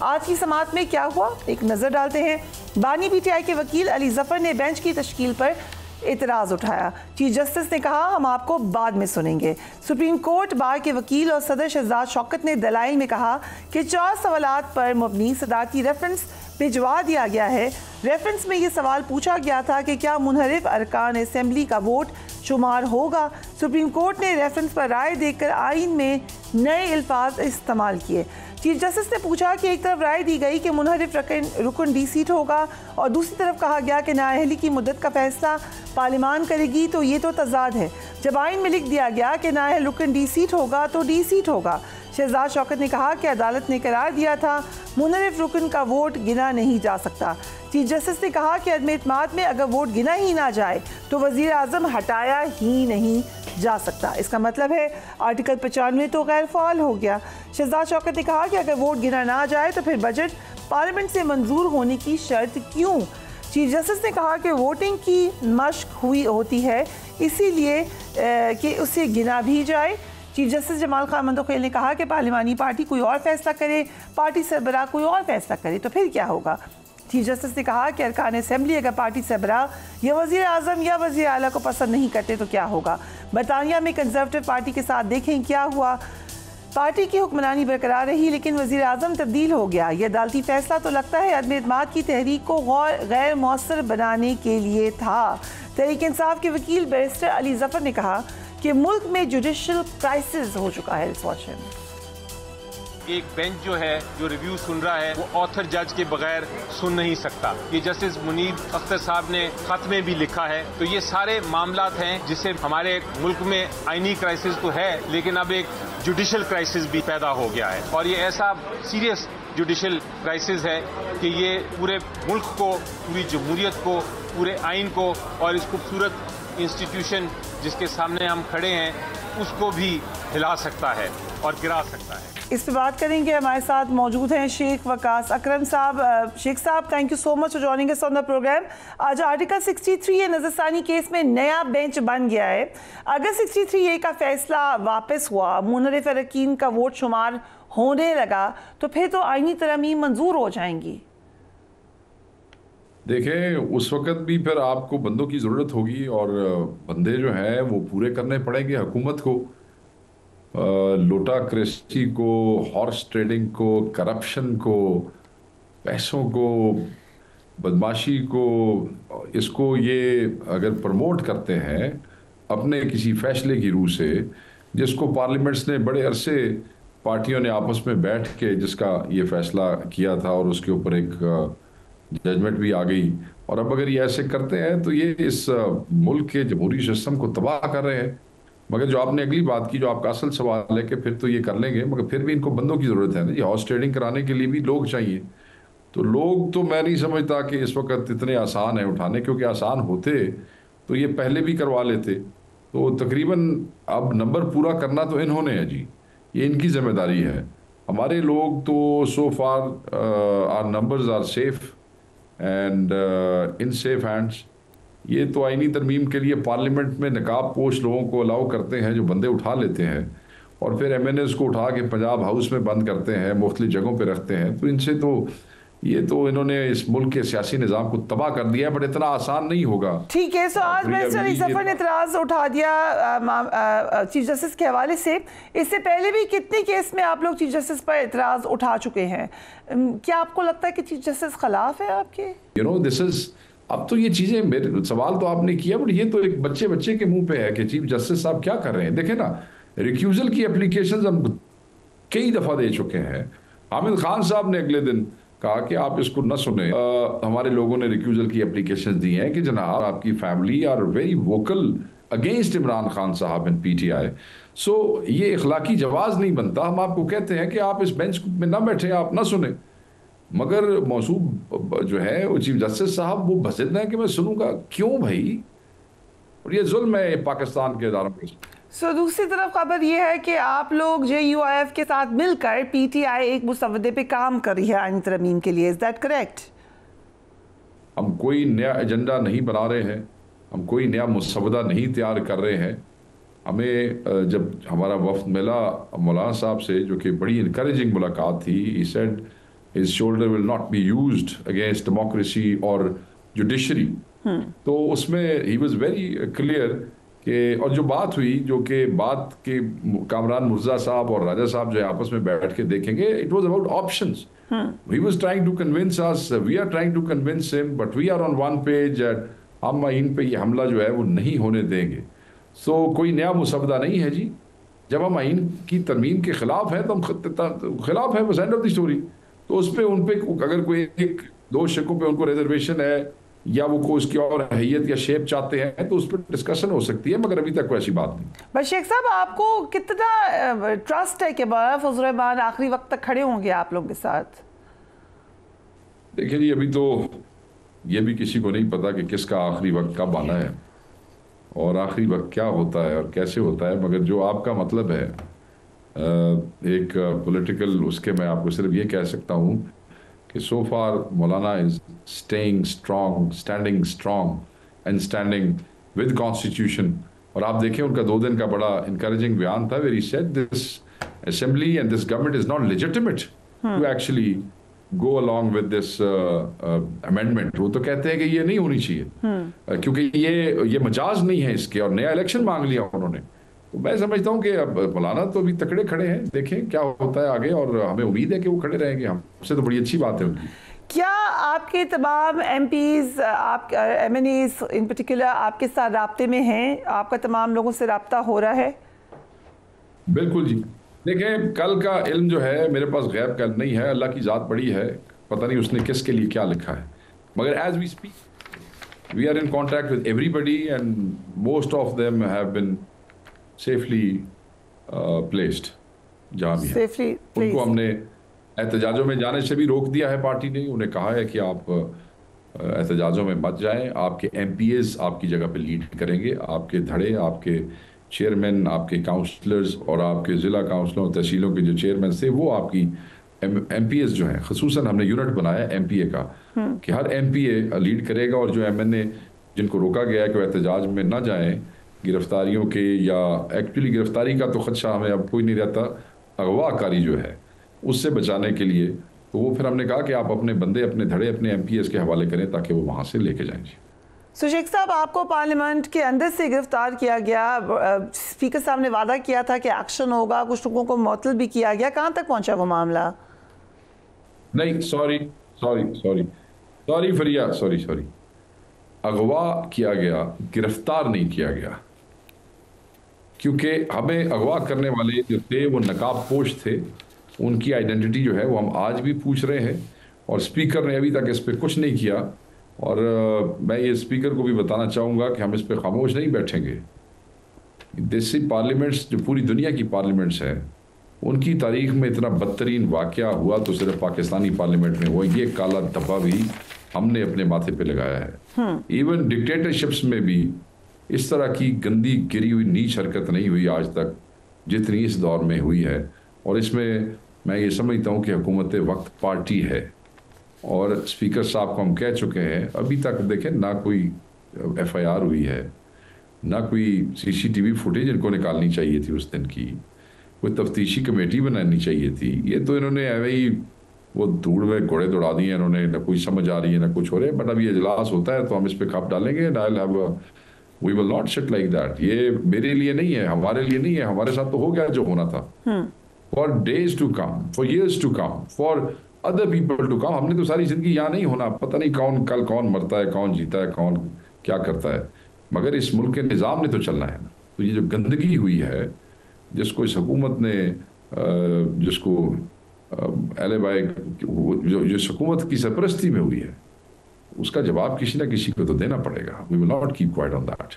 आज की समाअत में क्या हुआ, एक नज़र डालते हैं। बानी पीटीआई के वकील अली जफर ने बेंच की तश्कील पर इतराज़ उठाया। चीफ जस्टिस ने कहा हम आपको बाद में सुनेंगे। सुप्रीम कोर्ट बार के वकील और सदर शहजाद शौकत ने दलाइल में कहा कि 4 सवालात पर मबनी सदारती रेफरेंस भिजवा दिया गया है। रेफरेंस में ये सवाल पूछा गया था कि क्या मुनहरिफ अरकान असेंबली का वोट शुमार होगा। सुप्रीम कोर्ट ने रेफरेंस पर राय देकर आइन में नए अल्फाज इस्तेमाल किए। चीफ जस्टिस ने पूछा कि एक तरफ राय दी गई कि मुनहरिफ रुकन डी सीट होगा और दूसरी तरफ कहा गया कि नाअहली की मुद्दत का फैसला पार्लिमान करेगी, तो ये तो तजाद है। जब आइन में लिख दिया गया कि नाअहल रुकन डी सीट होगा तो डी सीट होगा। शहजाद शौकत ने कहा कि अदालत ने करार दिया था मुनहरिफ रुकन का वोट गिना नहीं जा सकता। चीफ जस्टिस ने कहा कि अदम एतमाद में अगर वोट गिना ही ना जाए तो वज़ीर आज़म हटाया ही नहीं जा सकता। इसका मतलब है आर्टिकल 95 तो गैर फ़ाल हो गया। शहजाद शौकत ने कहा कि अगर वोट गिना ना जाए तो फिर बजट पार्लियामेंट से मंजूर होने की शर्त क्यों। चीफ जस्टिस ने कहा कि वोटिंग की मश्क हुई होती है, इसीलिए कि उसे गिना भी जाए। चीफ जस्टिस जमाल खान मंदोखेल ने कहा कि पार्लिमानी पार्टी कोई और फैसला करे, पार्टी सरबराह कोई और फैसला करे तो फिर क्या होगा। चीफ जस्टिस ने कहा कि अरकान असेंबली अगर पार्टी सरबराह या वज़ीर आज़म या वज़ीर आला को पसंद नहीं करते तो क्या होगा। बरतानिया में कंजर्वेटिव पार्टी के साथ देखें क्या हुआ। पार्टी की हुक्मरानी बरकरार रही लेकिन वज़ीर आज़म तब्दील हो गया। यह अदालती फैसला तो लगता है अदम एतमाद की तहरीक को गैर मौसर बनाने के लिए था। तहरीक इंसाफ के वकील बैरिस्टर अली जफर ने कहा कि मुल्क में जुडिशल क्राइसिस हो चुका है। इस वॉच में एक बेंच जो है जो रिव्यू सुन रहा है वो ऑथर जज के बगैर सुन नहीं सकता। ये जस्टिस मुनीर अख्तर साहब ने खत में भी लिखा है। तो ये सारे मामलात हैं जिससे हमारे मुल्क में आईनी क्राइसिस तो है लेकिन अब एक जुडिशल क्राइसिस भी पैदा हो गया है और ये ऐसा सीरियस जुडिशल क्राइसिस है कि ये पूरे मुल्क को, पूरी जमहूरियत को, पूरे आइन को और इस खूबसूरत इंस्टीट्यूशन जिसके सामने हम खड़े हैं उसको भी हिला सकता है और गिरा सकता है। इस पर बात करेंगे। हमारे साथ मौजूद हैं शेख वकास अकरम साहब। शेख साहब, thank you so much for joining us on the programme. आज आर्टिकल 63 नजरसानी केस में नया बेंच बन गया है। अगर 63A का फैसला वापस हुआ, मुनहरिफ अरकान का वोट शुमार होने लगा तो फिर तो आईनी तरमीम मंजूर हो जाएंगी। देखें, उस वक्त भी फिर आपको बंदों की ज़रूरत होगी और बंदे जो हैं वो पूरे करने पड़ेंगे हुकूमत को। लोटाक्रेसी को, हॉर्स ट्रेडिंग को, करप्शन को, पैसों को, बदमाशी को, इसको ये अगर प्रमोट करते हैं अपने किसी फैसले की रूह से, जिसको पार्लियामेंट्स ने बड़े अरसे पार्टियों ने आपस में बैठ के जिसका ये फैसला किया था और उसके ऊपर एक जजमेंट भी आ गई, और अब अगर ये ऐसे करते हैं तो ये इस मुल्क के जमहूरी सिस्टम को तबाह कर रहे हैं। मगर जो आपने अगली बात की, जो आपका असल सवाल है कि फिर तो ये कर लेंगे, मगर फिर भी इनको बंदों की ज़रूरत है ना, ये हॉर्स ट्रेडिंग कराने के लिए भी लोग चाहिए। तो लोग तो मैं नहीं समझता कि इस वक्त इतने आसान है उठाने, क्योंकि आसान होते तो ये पहले भी करवा लेते। तो तकरीबन अब नंबर पूरा करना तो इन्होंने है जी, ये इनकी जिम्मेदारी है। हमारे लोग तो so far are numbers are safe and in safe hands. ये तो आईनी तरमीम के लिए पार्लियामेंट में नकाब पोश लोगों को अलाउ करते हैं जो बंदे उठा लेते हैं और फिर MNAs को उठा के पंजाब हाउस में बंद करते हैं, मुख्तलिफ जगहों पे रखते हैं। तो इनसे तो ये तो इन्होंने इस मुल्क के सियासी निज़ाम को तबाह कर दिया है, बट इतना आसान नहीं होगा। ठीक है, सो आज बैरिस्टर अली जफर ने इतराज़ उठा दिया चीफ जस्टिस के हवाले से। इससे पहले भी कितने केस में आप लोग चीफ जस्टिस पर इतराज़ उठा चुके हैं। क्या आपको लगता है कि चीफ जस्टिस खिलाफ है आपके? यू नो दिस इज, अब तो ये चीज़ें, मेरे सवाल तो आपने किया, बट ये तो एक बच्चे के मुंह पे है कि चीफ जस्टिस साहब क्या कर रहे हैं। देखें ना, रिक्यूजल की एप्लीकेशंस हम कई दफ़ा दे चुके हैं। हामिद खान साहब ने अगले दिन कहा कि आप इसको न सुने। हमारे लोगों ने रिक्यूजल की एप्लीकेशंस दी हैं कि जनाब आपकी family are very vocal against Imran Khan साहब एंड PTI। सो ये इखलाकी जवाज़ नहीं बनता। हम आपको कहते हैं कि आप इस बेंच में ना बैठे, आप ना सुने, मगर मौसूब जो है वो चीफ जस्टिस साहब वो बसिद हैं कि मैं सुनूंगा। क्यों भाई? और ये जुल्म है पाकिस्तान के इदारों के। सो दूसरी तरफ खबर यह है कि आप लोग JUIF के साथ मिलकर PTI एक मुसवदे पे काम कर रही है आईनी तरमीम के लिए। Is that correct? हम कोई नया एजेंडा नहीं बना रहे हैं, हम कोई नया मुसवदा नहीं तैयार कर रहे हैं। हमें जब हमारा वफ्द मिला मौलाना साहब से, जो कि बड़ी इनकरेजिंग मुलाकात थी, he said his shoulder will not be used against democracy or judiciary. तो उसमें he was very clear कि, और जो बात हुई, जो कि बात के कामरान मुर्जा साहब और राजा साहब जो आपस में बैठ के देखेंगे, it was about options. He was trying to convince us, we are trying to convince him, but we are on one page that हम आइन पे ये हमला जो है वो नहीं होने देंगे. So कोई नया मुसवदा नहीं है जी. जब हम आइन की तरमीम के खिलाफ हैं तो हम खिलाफ हैं, बस एंड ऑफ द स्टोरी. तो उस पर उन पे अगर कोई एक दो शकों पे उनको रिजर्वेशन है या वो कोई उसकी और हैयत या शेप चाहते हैं तो उस पर डिस्कशन हो सकती है, मगर अभी तक कोई ऐसी बात नहीं. बस शेख साहब, आपको कितना ट्रस्ट है कि फजल रहमान आखिरी वक्त तक खड़े होंगे आप लोगों के साथ? देखिए जी, अभी तो ये भी किसी को नहीं पता कि किसका आखिरी वक्त कब आना है और आखिरी वक्त क्या होता है और कैसे होता है, मगर जो आपका मतलब है एक पॉलिटिकल, उसके मैं आपको सिर्फ ये कह सकता हूँ कि सो फार मौलाना is standing strong and standing with constitution. और आप देखें उनका 2 दिन का बड़ा इंकरेजिंग बयान था, very sad this assembly and this government is not legitimate to actually go along with this amendment. वो तो कहते हैं कि ये नहीं होनी चाहिए क्योंकि ये मजाज नहीं है इसके, और नया इलेक्शन मांग लिया उन्होंने. तो मैं समझता हूँ कि अब मौलाना तो अभी तकड़े खड़े हैं, देखें क्या होता है आगे, और हमें उम्मीद है कि वो खड़े रहेंगे. हमसे तो बड़ी अच्छी बात है उनकी. क्या आपके तमाम MPs, आप MNAs इन पर्टिकुलर आपके साथ राब्ते में हैं? आपका तमाम लोगों से राब्ता हो रहा है? बिल्कुल जी. देखें, कल का इल्म जो है मेरे पास गैब का नहीं है, अल्लाह की ज़ात बड़ी है, पता नहीं उसने किसके लिए क्या लिखा है. मगर as we speak we are in contact with everybody and most of them have been safely placed. जहाँ भी है उनको हमने एहतजाजों में जाने से भी रोक दिया है पार्टी ने. उन्हें कहा है कि आप एहतजाजों में मत जाएं, आपके MPAs आपकी जगह पे लीड करेंगे, आपके धड़े, आपके चेयरमैन, आपके काउंसलर्स और आपके ज़िला काउंसलों तहसीलों के जो चेयरमैन थे वो आपकी MPAs जो हैं, खसूसन हमने यूनिट बनाया MPA का कि हर MPA लीड करेगा, और जो MNA जिनको रोका गया है कि वो एहतजाज में ना जाएं गिरफ्तारियों के, या एक्चुअली गिरफ्तारी का तो खदशा हमें अब कोई नहीं रहता, अगवाकारी जो है उससे बचाने के लिए, तो वो फिर हमने कहा कि आप अपने बंदे, अपने धड़े, अपने MPAs के हवाले करें ताकि वो वहाँ से लेके जाएं. जी शेख साहब, आपको पार्लियामेंट के अंदर से गिरफ्तार किया गया, स्पीकर साहब ने वादा किया था कि एक्शन होगा, कुछ लोगों को मुअत्तल भी किया गया, कहाँ तक पहुंचा वो मामला? नहीं, सॉरी फरिया, सॉरी, अगवा किया गया, गिरफ्तार नहीं किया गया, क्योंकि हमें अगवा करने वाले जो थे वो नकाब पोश थे. उनकी आइडेंटिटी जो है वो हम आज भी पूछ रहे हैं, और स्पीकर ने अभी तक इस पर कुछ नहीं किया. और मैं ये स्पीकर को भी बताना चाहूँगा कि हम इस पर खामोश नहीं बैठेंगे. देसी पार्लियामेंट्स, जो पूरी दुनिया की पार्लियामेंट्स हैं, उनकी तारीख में इतना बदतरीन वाक़या हुआ तो सिर्फ पाकिस्तानी पार्लियामेंट में हुआ. ये काला धब्बा भी हमने अपने माथे पे लगाया है. इवन डिक्टेटरशिप्स में भी इस तरह की गंदी गिरी हुई नीच हरकत नहीं हुई आज तक जितनी इस दौर में हुई है. और इसमें मैं ये समझता हूँ कि हुकूमत वक्त पार्टी है, और स्पीकर साहब को हम कह चुके हैं, अभी तक देखें ना कोई FIR हुई है, ना कोई CCTV फुटेज इनको निकालनी चाहिए थी उस दिन की, कोई तफ्तीशी कमेटी बनानी चाहिए थी. ये तो इन्होंने ऐसे ही वो धूड़ में घोड़े दौड़ा दिए इन्होंने, ना कोई समझ आ रही है ना कुछ हो रहा है. बट अभी इजलास होता है तो हम इस पर खप डालेंगे. We will not sit like that. ये मेरे लिए नहीं है, हमारे लिए नहीं है, हमारे साथ तो हो गया जो होना था. For days to come, for years to come, for other people to come. हमने तो सारी जिंदगी यहाँ नहीं होना, पता नहीं कौन कल कौन मरता है, कौन जीता है, कौन क्या करता है, मगर इस मुल्क के निज़ाम ने तो चलना है ना. तो ये जो गंदगी हुई है, जिसको इस हुकूमत ने, जिसको जिस हुकूमत की सरपरस्ती में हुई है, उसका जवाब किसी ना किसी को तो देना पड़ेगा. We will not keep quiet on that.